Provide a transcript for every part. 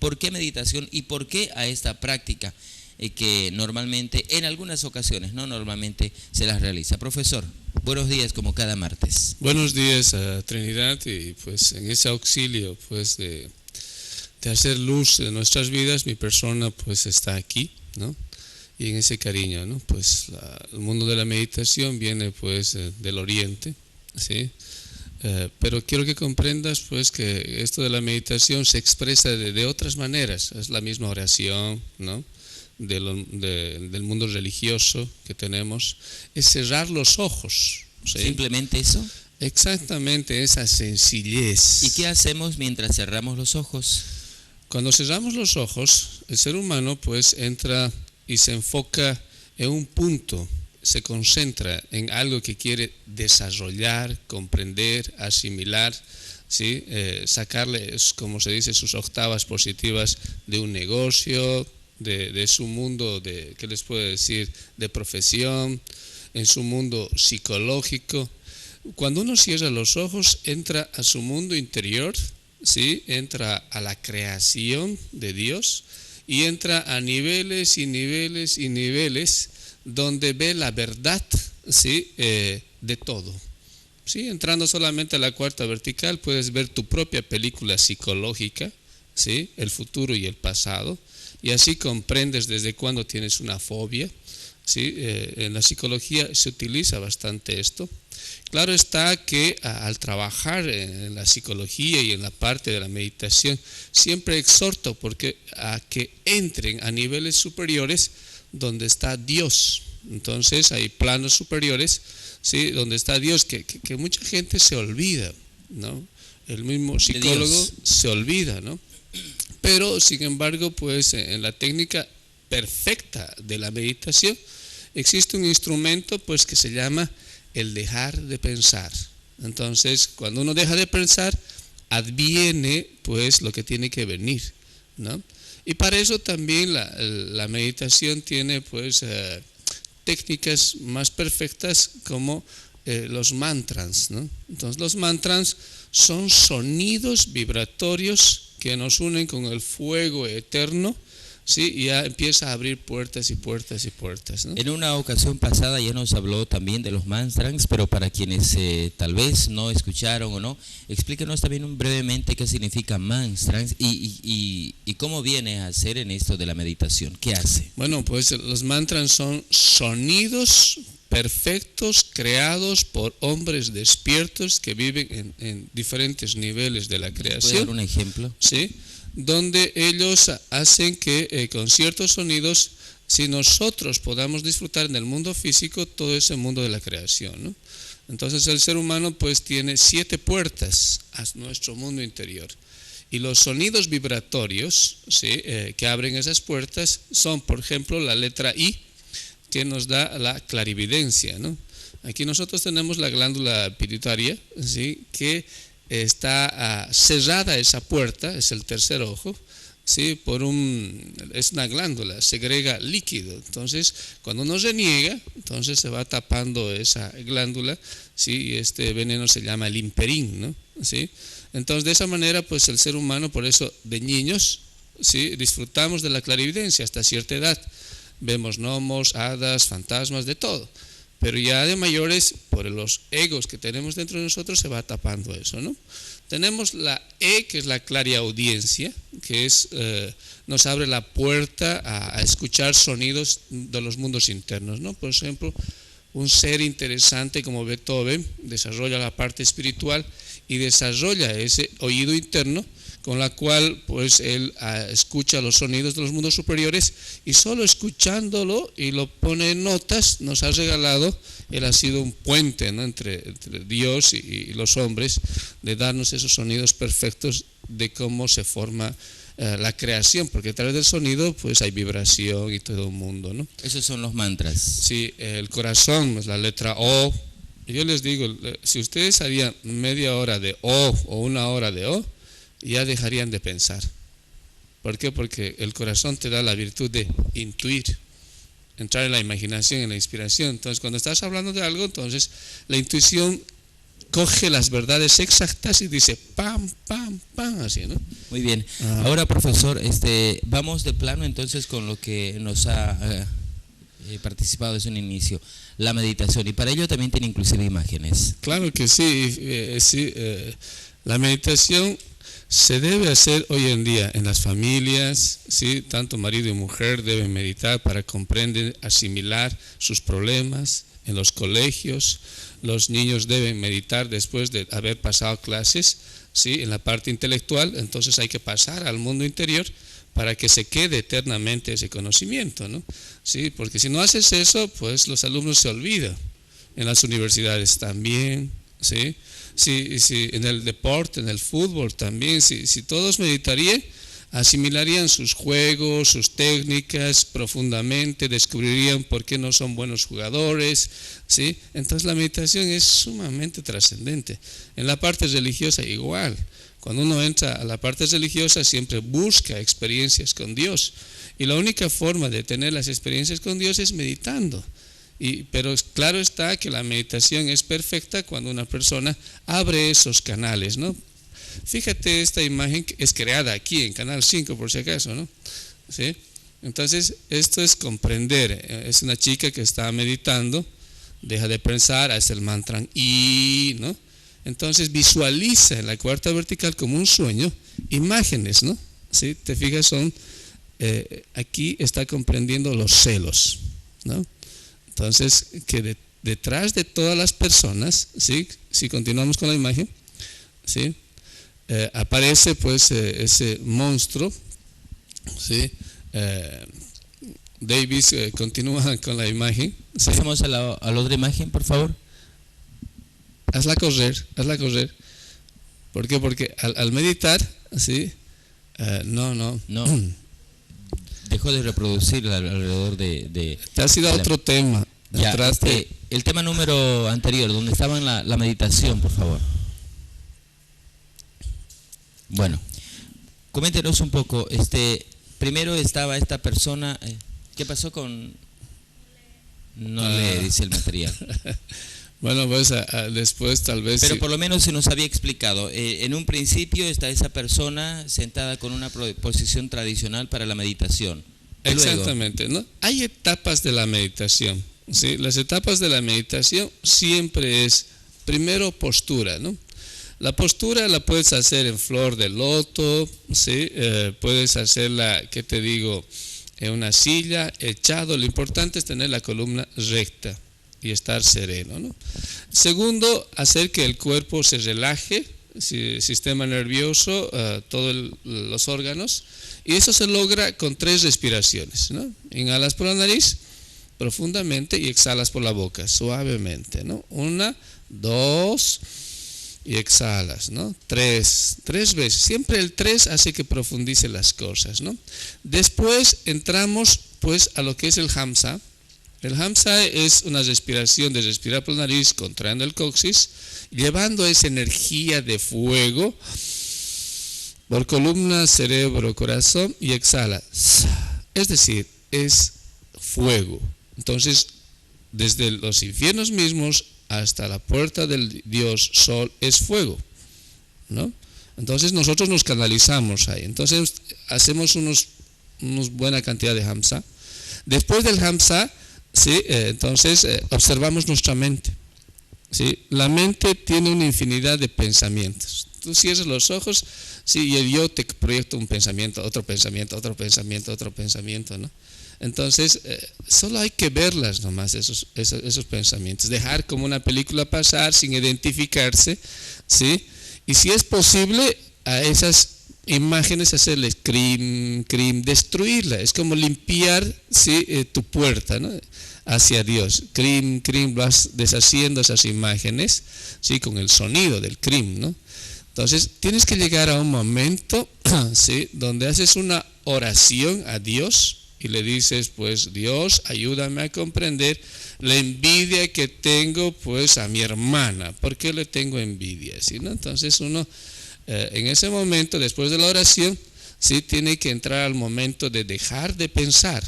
¿Por qué meditación y por qué a esta práctica que normalmente, en algunas ocasiones, no normalmente se las realiza? Profesor, buenos días como cada martes. Buenos días a Trinidad, y pues en ese auxilio pues de hacer luz en nuestras vidas, mi persona pues está aquí, ¿no? Y en ese cariño, ¿no? Pues el mundo de la meditación viene pues del Oriente, ¿sí? Pero quiero que comprendas pues que esto de la meditación se expresa de otras maneras. Es la misma oración, ¿no? Del mundo religioso que tenemos. Es cerrar los ojos, ¿sí? ¿Simplemente eso? Exactamente, esa sencillez. ¿Y qué hacemos mientras cerramos los ojos? Cuando cerramos los ojos, el ser humano pues entra y se enfoca en un punto, se concentra en algo que quiere desarrollar, comprender, asimilar, ¿sí? Sacarle, como se dice, sus octavas positivas de un negocio, de su mundo, ¿qué les puedo decir?, de profesión, en su mundo psicológico. Cuando uno cierra los ojos, entra a su mundo interior, ¿sí? Entra a la creación de Dios y entra a niveles y niveles y niveles donde ve la verdad, ¿sí? De todo. ¿Sí? Entrando solamente a la cuarta vertical puedes ver tu propia película psicológica, ¿sí? El futuro y el pasado, y así comprendes desde cuándo tienes una fobia, ¿sí? En la psicología se utiliza bastante esto. Claro está que al trabajar en la psicología y en la parte de la meditación, siempre exhorto a que entren a niveles superiores donde está Dios. Entonces hay planos superiores, ¿sí? Donde está Dios, que mucha gente se olvida, ¿no? El mismo psicólogo se olvida, ¿no? Pero sin embargo, pues en la técnica perfecta de la meditación existe un instrumento pues que se llama el dejar de pensar. Entonces, cuando uno deja de pensar, adviene pues lo que tiene que venir, ¿no? Y para eso también la meditación tiene pues técnicas más perfectas como los mantras, ¿no? Entonces los mantras son sonidos vibratorios que nos unen con el fuego eterno, ¿sí? Y ya empieza a abrir puertas y puertas y puertas, ¿no? En una ocasión pasada ya nos habló también de los mantras, pero para quienes tal vez no escucharon o no, explíquenos también brevemente qué significa mantras y cómo viene a ser en esto de la meditación. ¿Qué hace? Bueno, pues los mantras son sonidos perfectos creados por hombres despiertos que viven en diferentes niveles de la creación. ¿Puede dar un ejemplo? Sí, donde ellos hacen que con ciertos sonidos, si nosotros podamos disfrutar en el mundo físico todo ese mundo de la creación, ¿no? Entonces el ser humano pues tiene 7 puertas a nuestro mundo interior. Y los sonidos vibratorios, ¿sí? Que abren esas puertas son, por ejemplo, la letra I, que nos da la clarividencia, ¿no? Aquí nosotros tenemos la glándula pituitaria, ¿sí? Que está cerrada esa puerta, es el tercer ojo, ¿sí? Es una glándula, segrega líquido. Entonces, cuando uno reniega, entonces se va tapando esa glándula, ¿sí? Y este veneno se llama el imperín, ¿no? ¿Sí? Entonces, de esa manera, pues el ser humano, por eso de niños, ¿sí? Disfrutamos de la clarividencia hasta cierta edad. Vemos gnomos, hadas, fantasmas, de todo. Pero ya de mayores, por los egos que tenemos dentro de nosotros, se va tapando eso, ¿no? Tenemos la E, que es la clariaudiencia, que nos abre la puerta a escuchar sonidos de los mundos internos, ¿no? Por ejemplo, un ser interesante como Beethoven desarrolla la parte espiritual y desarrolla ese oído interno con la cual pues él escucha los sonidos de los mundos superiores, y solo escuchándolo y lo pone en notas nos ha regalado, él ha sido un puente, ¿no? entre Dios y los hombres, de darnos esos sonidos perfectos de cómo se forma la creación, porque a través del sonido pues hay vibración y todo el mundo, ¿no? Esos son los mantras. Sí, el corazón es la letra O. Yo les digo, si ustedes harían media hora de O o una hora de O, ya dejarían de pensar. ¿Por qué? Porque el corazón te da la virtud de intuir, entrar en la imaginación, en la inspiración. Entonces, cuando estás hablando de algo, entonces la intuición coge las verdades exactas y dice pam, pam, pam, así, ¿no? Muy bien. Ahora, profesor, vamos de plano entonces con lo que nos ha participado desde un inicio, la meditación, y para ello también tiene inclusive imágenes. Claro que sí, la meditación se debe hacer hoy en día en las familias, ¿sí? Tanto marido y mujer deben meditar para comprender, asimilar sus problemas. En los colegios, los niños deben meditar después de haber pasado clases, ¿sí? En la parte intelectual, entonces hay que pasar al mundo interior para que se quede eternamente ese conocimiento, ¿no? ¿Sí? Porque si no haces eso, pues los alumnos se olvidan. En las universidades también, ¿sí? Sí, en el deporte, en el fútbol también, si todos meditarían, asimilarían sus juegos, sus técnicas profundamente, descubrirían por qué no son buenos jugadores, ¿sí? Entonces la meditación es sumamente trascendente. En la parte religiosa igual, cuando uno entra a la parte religiosa siempre busca experiencias con Dios, y la única forma de tener las experiencias con Dios es meditando. Pero claro está que la meditación es perfecta cuando una persona abre esos canales, ¿no? Fíjate, esta imagen es creada aquí en Canal 5 por si acaso, ¿no? ¿Sí? Entonces esto es comprender, es una chica que está meditando, deja de pensar, hace el mantra y, ¿no? Entonces visualiza en la cuarta vertical como un sueño imágenes, ¿no? ¿Sí? Te fijas, son aquí está comprendiendo los celos, ¿no? Entonces, que detrás de todas las personas, ¿sí? Si continuamos con la imagen, ¿sí? Aparece pues ese monstruo, ¿sí? Davis continúa con la imagen, ¿sí? Pasamos a la otra imagen, por favor. Hazla correr. ¿Por qué? Porque al meditar, ¿sí? No. Dejó de reproducir alrededor de Te has ido a otro tema. Ya, el tema número anterior, donde estaba en la meditación, por favor. Bueno, coméntenos un poco. Primero estaba esta persona. ¿Qué pasó con...? No le dice el material. Bueno, pues después tal vez... Pero por lo menos se nos había explicado. En un principio está esa persona sentada con una posición tradicional para la meditación. Exactamente, ¿no? Hay etapas de la meditación, ¿sí? Las etapas de la meditación siempre es, primero, postura, ¿no? La postura la puedes hacer en flor de loto, ¿sí? Puedes hacerla, ¿qué te digo?, en una silla, echado. Lo importante es tener la columna recta y estar sereno, ¿no? Segundo, hacer que el cuerpo se relaje, sistema nervioso, todos los órganos, y eso se logra con 3 respiraciones, ¿no? Inhalas por la nariz profundamente y exhalas por la boca suavemente, ¿no? 1, 2 y exhalas, ¿no? 3 veces. Siempre el 3 hace que profundice las cosas, ¿no? Después entramos pues a lo que es el Hamsa. El Hamsa es una respiración de respirar por la nariz, contraendo el coxis, llevando esa energía de fuego por columna, cerebro, corazón, y exhala. Es decir, es fuego. Entonces, desde los infiernos mismos hasta la puerta del Dios Sol es fuego, ¿no? Entonces nosotros nos canalizamos ahí. Entonces hacemos unos buena cantidad de Hamsa. Después del Hamsa, ¿sí? Entonces observamos nuestra mente, ¿sí? La mente tiene una infinidad de pensamientos. Tú cierras los ojos, sí, y el yo te proyecta un pensamiento, otro pensamiento, otro pensamiento, otro pensamiento, ¿no? Entonces, solo hay que verlas nomás, esos pensamientos, dejar como una película pasar sin identificarse, ¿sí? Y si es posible, a esas imágenes hacerles crim, destruirla. Es como limpiar, ¿sí? Tu puerta, ¿no? Hacia Dios. Crim, vas deshaciendo esas imágenes, ¿sí? Con el sonido del crim, ¿no? Entonces, tienes que llegar a un momento, ¿sí? Donde haces una oración a Dios y le dices, pues, Dios, ayúdame a comprender la envidia que tengo, pues, a mi hermana. ¿Por qué le tengo envidia? ¿Sí, no? Entonces, uno, en ese momento, después de la oración, sí, tiene que entrar al momento de dejar de pensar,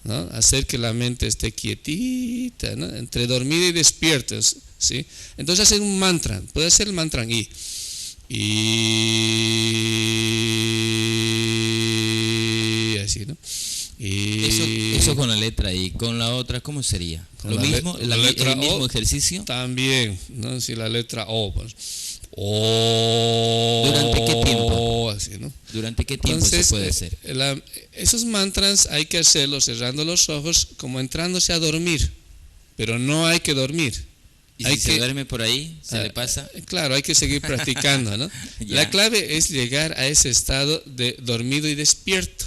¿no? Hacer que la mente esté quietita, ¿no? Entre dormida y despierta, ¿sí? Entonces hacer un mantra, puede ser el mantra y así, ¿no? Eso con la letra I. Con la otra, ¿cómo sería? Con ¿Lo la mismo? la letra ¿El mismo O ejercicio? también, ¿no? Si la letra O, pues, O. ¿Durante qué tiempo? Así, ¿no? ¿Durante qué tiempo se puede hacer? Esos mantras hay que hacerlos cerrando los ojos, como entrándose a dormir, pero no hay que dormir. ¿Y si se duerme por ahí, se le pasa? Claro, hay que seguir practicando, ¿no? La clave es llegar a ese estado de dormido y despierto.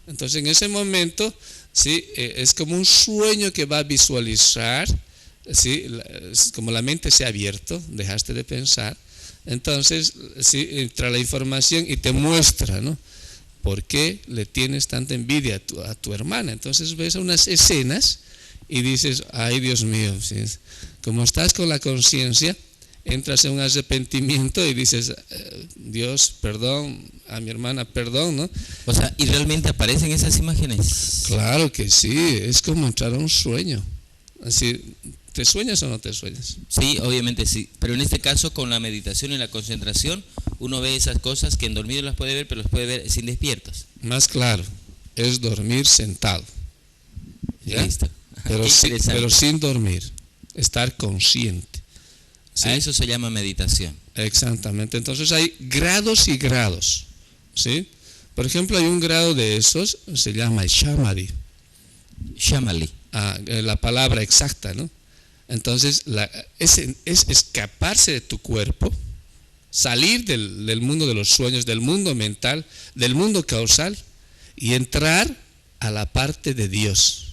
Entonces, en ese momento, ¿sí? Es como un sueño que va a visualizar, ¿sí? Como la mente se ha abierto, dejaste de pensar. Entonces, ¿sí? Entra la información y te muestra, ¿no? ¿Por qué le tienes tanta envidia a tu hermana? Entonces ves unas escenas y dices, ay Dios mío, ¿sí? Como estás con la conciencia, entras en un arrepentimiento y dices, Dios, perdón, a mi hermana, perdón, ¿no? O sea, ¿y realmente aparecen esas imágenes? Claro que sí, es como entrar a un sueño. Así, ¿te sueñas o no te sueñas? Sí, obviamente sí, pero en este caso con la meditación y la concentración uno ve esas cosas que en dormido las puede ver, pero las puede ver sin despiertos. Más claro, es dormir sentado. ¿Ya? Listo. Pero sin dormir, estar consciente. ¿Sí? A eso se llama meditación. Exactamente, entonces hay grados y grados, ¿sí? Por ejemplo, hay un grado de esos, se llama Shamadhi. Shamadhi. La palabra exacta, ¿no? Entonces, es escaparse de tu cuerpo, salir del mundo de los sueños, del mundo mental, del mundo causal y entrar a la parte de Dios.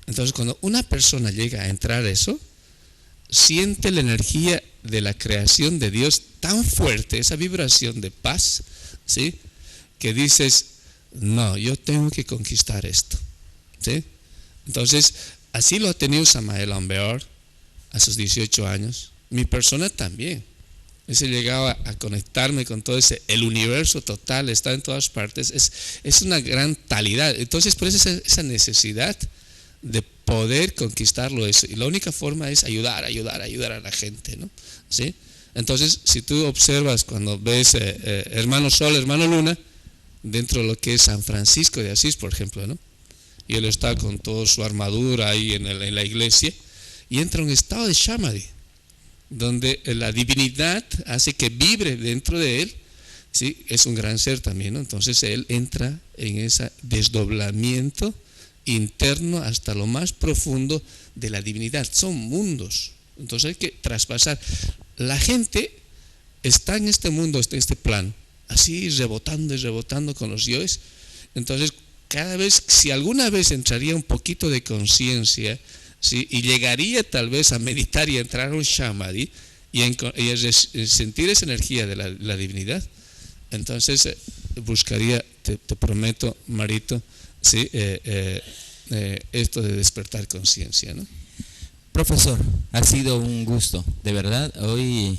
Entonces, cuando una persona llega a entrar a eso, siente la energía de la creación de Dios tan fuerte, esa vibración de paz, ¿sí? Que dices, no, yo tengo que conquistar esto, ¿sí? Entonces, así lo ha tenido Samael Aun Weor a sus 18 años. Mi persona también. Ese llegaba a conectarme con todo el universo total, está en todas partes. Es una gran talidad. Entonces, por eso esa necesidad de poder conquistarlo eso. Y la única forma es ayudar a la gente, ¿no? ¿Sí? Entonces, si tú observas cuando ves hermano Sol, hermano Luna, dentro de lo que es San Francisco de Asís, por ejemplo, ¿no? Y él está con toda su armadura ahí en la iglesia y entra en un estado de Shamadhi, donde la divinidad hace que vibre dentro de él, ¿sí? Es un gran ser también, ¿no? Entonces él entra en ese desdoblamiento interno hasta lo más profundo de la divinidad. Son mundos, entonces hay que traspasar. La gente está en este mundo, está en este plano, así rebotando y rebotando con los yoes. Entonces cada vez, si alguna vez entraría un poquito de conciencia, ¿sí? Y llegaría tal vez a meditar y a entrar a un Shamadhi y a sentir esa energía de la divinidad, entonces buscaría, te prometo, Marito, ¿sí? Esto de despertar conciencia, ¿no? Profesor, ha sido un gusto, de verdad. Hoy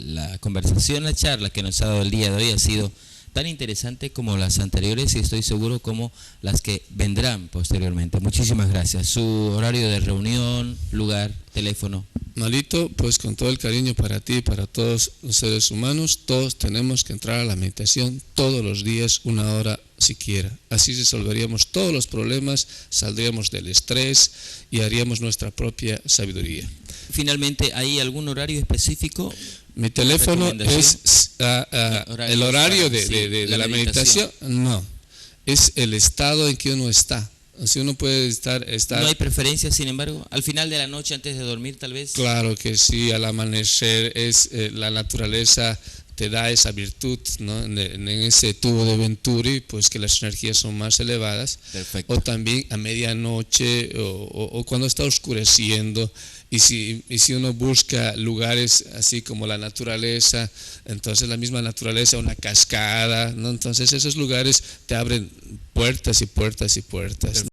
la conversación, la charla que nos ha dado el día de hoy ha sido tan interesante como las anteriores y estoy seguro como las que vendrán posteriormente. Muchísimas gracias. Su horario de reunión, lugar, teléfono. Malito, pues con todo el cariño para ti y para todos los seres humanos, todos tenemos que entrar a la meditación todos los días, 1 hora siquiera. Así resolveríamos todos los problemas, saldríamos del estrés y haríamos nuestra propia sabiduría. Finalmente, ¿hay algún horario específico? Mi teléfono es el horario de la meditación. No, es el estado en que uno está. Si uno puede estar. ¿No hay preferencia, sin embargo? ¿Al final de la noche, antes de dormir, tal vez? Claro que sí, al amanecer la naturaleza te da esa virtud, ¿no? En ese tubo de Venturi, pues que las energías son más elevadas. Perfecto. O también a medianoche o cuando está oscureciendo. Y si uno busca lugares así como la naturaleza, entonces la misma naturaleza, una cascada, ¿no? Entonces esos lugares te abren puertas y puertas y puertas, ¿no?